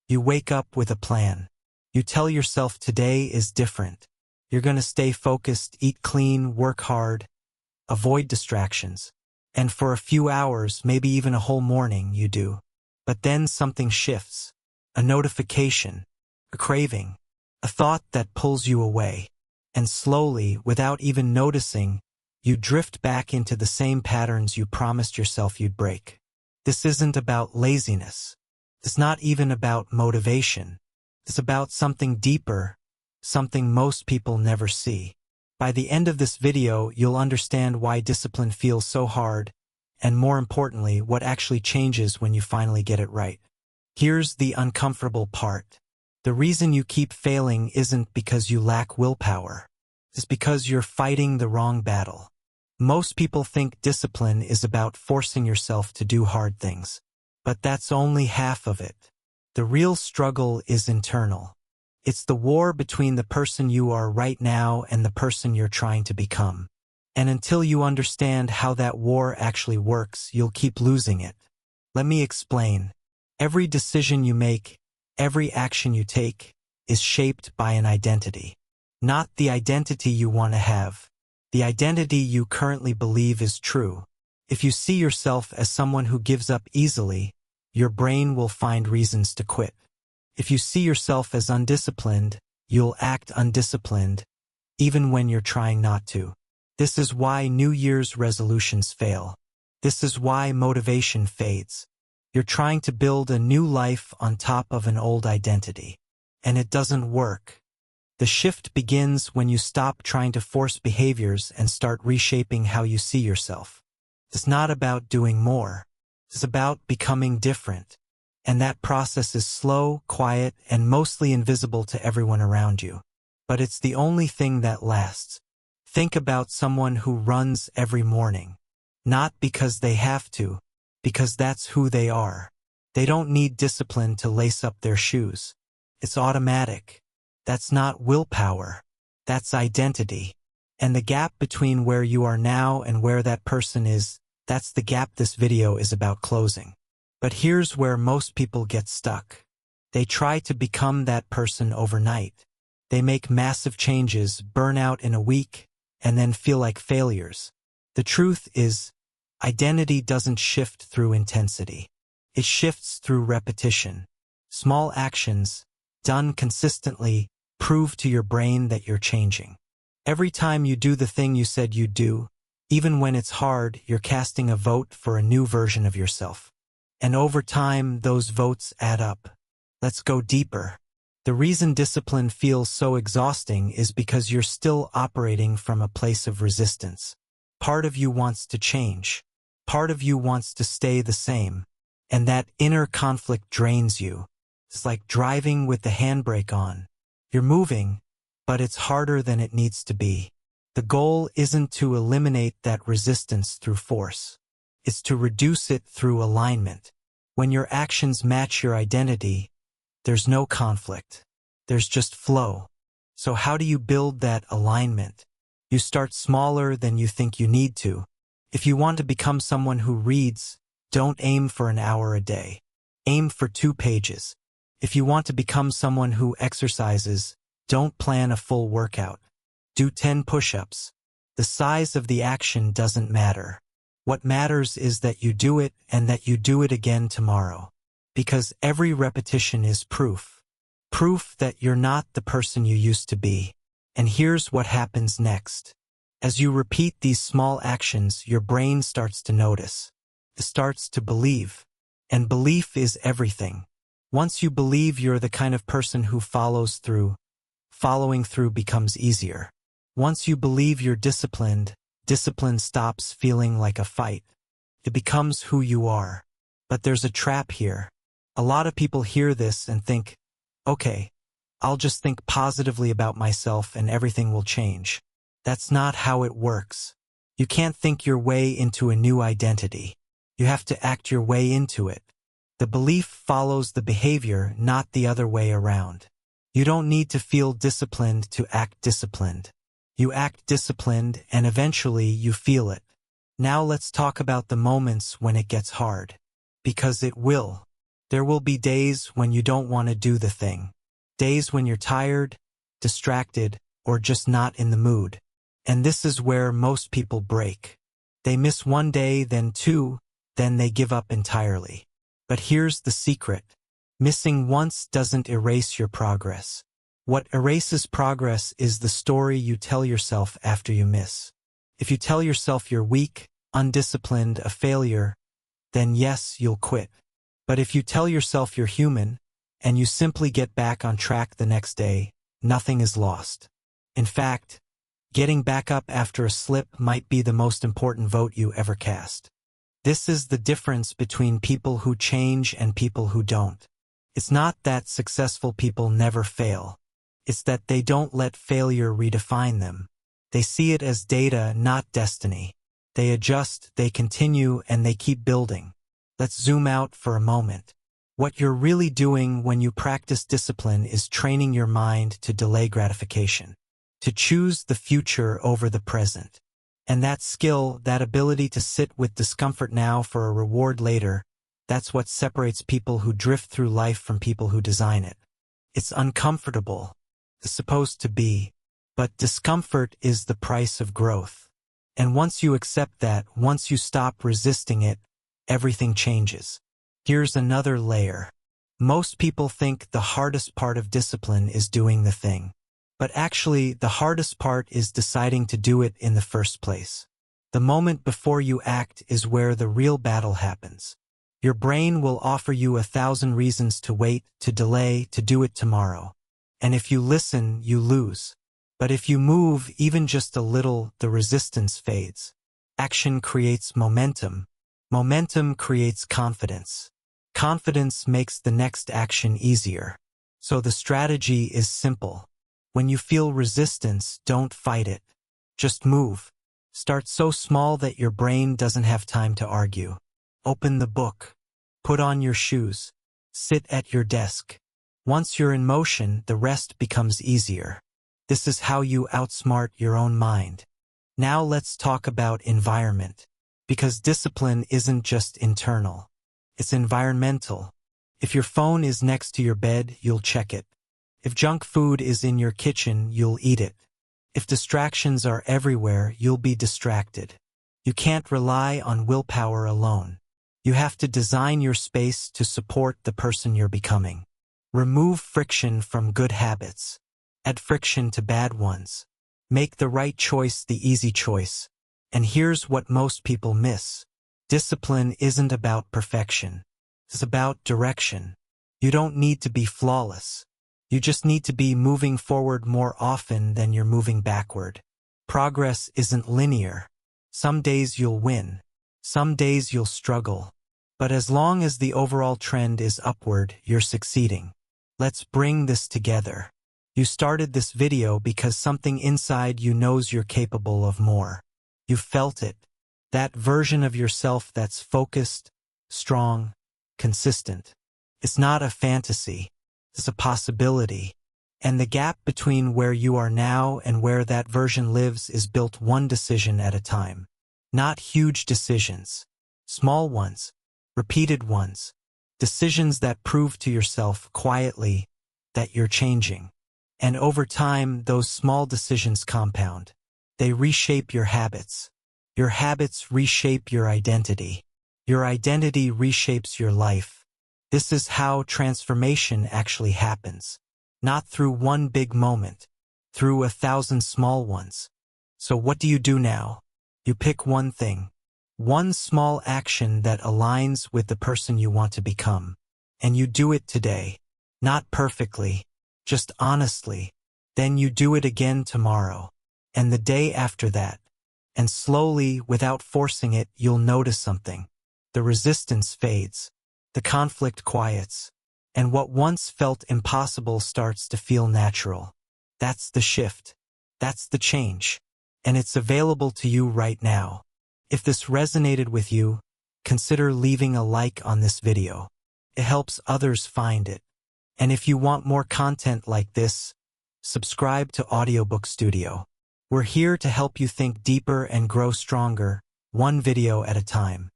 You wake up with a plan. You tell yourself today is different. You're going to stay focused, eat clean, work hard, avoid distractions. And for a few hours, maybe even a whole morning, you do. But then something shifts. A notification, a craving, a thought that pulls you away. And slowly, without even noticing, you drift back into the same patterns you promised yourself you'd break. This isn't about laziness. It's not even about motivation. It's about something deeper, something most people never see. By the end of this video, you'll understand why discipline feels so hard, and more importantly, what actually changes when you finally get it right. Here's the uncomfortable part. The reason you keep failing isn't because you lack willpower. It's because you're fighting the wrong battle. Most people think discipline is about forcing yourself to do hard things. But that's only half of it. The real struggle is internal. It's the war between the person you are right now and the person you're trying to become. And until you understand how that war actually works, you'll keep losing it. Let me explain. Every decision you make, every action you take, is shaped by an identity. Not the identity you want to have. The identity you currently believe is true. If you see yourself as someone who gives up easily, your brain will find reasons to quit. If you see yourself as undisciplined, you'll act undisciplined, even when you're trying not to. This is why New Year's resolutions fail. This is why motivation fades. You're trying to build a new life on top of an old identity. And it doesn't work. The shift begins when you stop trying to force behaviors and start reshaping how you see yourself. It's not about doing more. It's about becoming different. And that process is slow, quiet, and mostly invisible to everyone around you. But it's the only thing that lasts. Think about someone who runs every morning. Not because they have to, because that's who they are. They don't need discipline to lace up their shoes. It's automatic. That's not willpower. That's identity. And the gap between where you are now and where that person is, that's the gap this video is about closing. But here's where most people get stuck. They try to become that person overnight. They make massive changes, burn out in a week, and then feel like failures. The truth is, identity doesn't shift through intensity. It shifts through repetition. Small actions, done consistently, prove to your brain that you're changing. Every time you do the thing you said you'd do, even when it's hard, you're casting a vote for a new version of yourself. And over time, those votes add up. Let's go deeper. The reason discipline feels so exhausting is because you're still operating from a place of resistance. Part of you wants to change. Part of you wants to stay the same. And that inner conflict drains you. It's like driving with the handbrake on. You're moving, but it's harder than it needs to be. The goal isn't to eliminate that resistance through force. It's to reduce it through alignment. When your actions match your identity, there's no conflict. There's just flow. So how do you build that alignment? You start smaller than you think you need to. If you want to become someone who reads, don't aim for an hour a day. Aim for 2 pages. If you want to become someone who exercises, don't plan a full workout. Do 10 push-ups. The size of the action doesn't matter. What matters is that you do it and that you do it again tomorrow. Because every repetition is proof. Proof that you're not the person you used to be. And here's what happens next. As you repeat these small actions, your brain starts to notice. It starts to believe. And belief is everything. Once you believe you're the kind of person who follows through, following through becomes easier. Once you believe you're disciplined, discipline stops feeling like a fight. It becomes who you are. But there's a trap here. A lot of people hear this and think, okay, I'll just think positively about myself and everything will change. That's not how it works. You can't think your way into a new identity. You have to act your way into it. The belief follows the behavior, not the other way around. You don't need to feel disciplined to act disciplined. You act disciplined and eventually you feel it. Now let's talk about the moments when it gets hard. Because it will. There will be days when you don't want to do the thing. Days when you're tired, distracted, or just not in the mood. And this is where most people break. They miss one day, then two, then they give up entirely. But here's the secret. Missing once doesn't erase your progress. What erases progress is the story you tell yourself after you miss. If you tell yourself you're weak, undisciplined, a failure, then yes, you'll quit. But if you tell yourself you're human, and you simply get back on track the next day, nothing is lost. In fact, getting back up after a slip might be the most important vote you ever cast. This is the difference between people who change and people who don't. It's not that successful people never fail. It's that they don't let failure redefine them. They see it as data, not destiny. They adjust, they continue, and they keep building. Let's zoom out for a moment. What you're really doing when you practice discipline is training your mind to delay gratification, to choose the future over the present. And that skill, that ability to sit with discomfort now for a reward later, that's what separates people who drift through life from people who design it. It's uncomfortable. It's supposed to be. But discomfort is the price of growth. And once you accept that, once you stop resisting it, everything changes. Here's another layer. Most people think the hardest part of discipline is doing the thing. But actually, the hardest part is deciding to do it in the first place. The moment before you act is where the real battle happens. Your brain will offer you 1,000 reasons to wait, to delay, to do it tomorrow. And if you listen, you lose. But if you move even just a little, the resistance fades. Action creates momentum. Momentum creates confidence. Confidence makes the next action easier. So the strategy is simple. When you feel resistance, don't fight it. Just move. Start so small that your brain doesn't have time to argue. Open the book. Put on your shoes. Sit at your desk. Once you're in motion, the rest becomes easier. This is how you outsmart your own mind. Now let's talk about environment. Because discipline isn't just internal. It's environmental. If your phone is next to your bed, you'll check it. If junk food is in your kitchen, you'll eat it. If distractions are everywhere, you'll be distracted. You can't rely on willpower alone. You have to design your space to support the person you're becoming. Remove friction from good habits. Add friction to bad ones. Make the right choice the easy choice. And here's what most people miss. Discipline isn't about perfection. It's about direction. You don't need to be flawless. You just need to be moving forward more often than you're moving backward. Progress isn't linear. Some days you'll win. Some days you'll struggle. But as long as the overall trend is upward, you're succeeding. Let's bring this together. You started this video because something inside you knows you're capable of more. You felt it. That version of yourself that's focused, strong, consistent. It's not a fantasy. It's a possibility. And the gap between where you are now and where that version lives is built one decision at a time. Not huge decisions. Small ones. Repeated ones. Decisions that prove to yourself quietly that you're changing. And over time, those small decisions compound. They reshape your habits. Your habits reshape your identity. Your identity reshapes your life. This is how transformation actually happens. Not through one big moment, through 1,000 small ones. So what do you do now? You pick one thing. One small action that aligns with the person you want to become. And you do it today. Not perfectly, just honestly. Then you do it again tomorrow. And the day after that. And slowly, without forcing it, you'll notice something. The resistance fades. The conflict quiets. And what once felt impossible starts to feel natural. That's the shift. That's the change. And it's available to you right now. If this resonated with you, consider leaving a like on this video. It helps others find it. And if you want more content like this, subscribe to Audiobook Studio. We're here to help you think deeper and grow stronger, one video at a time.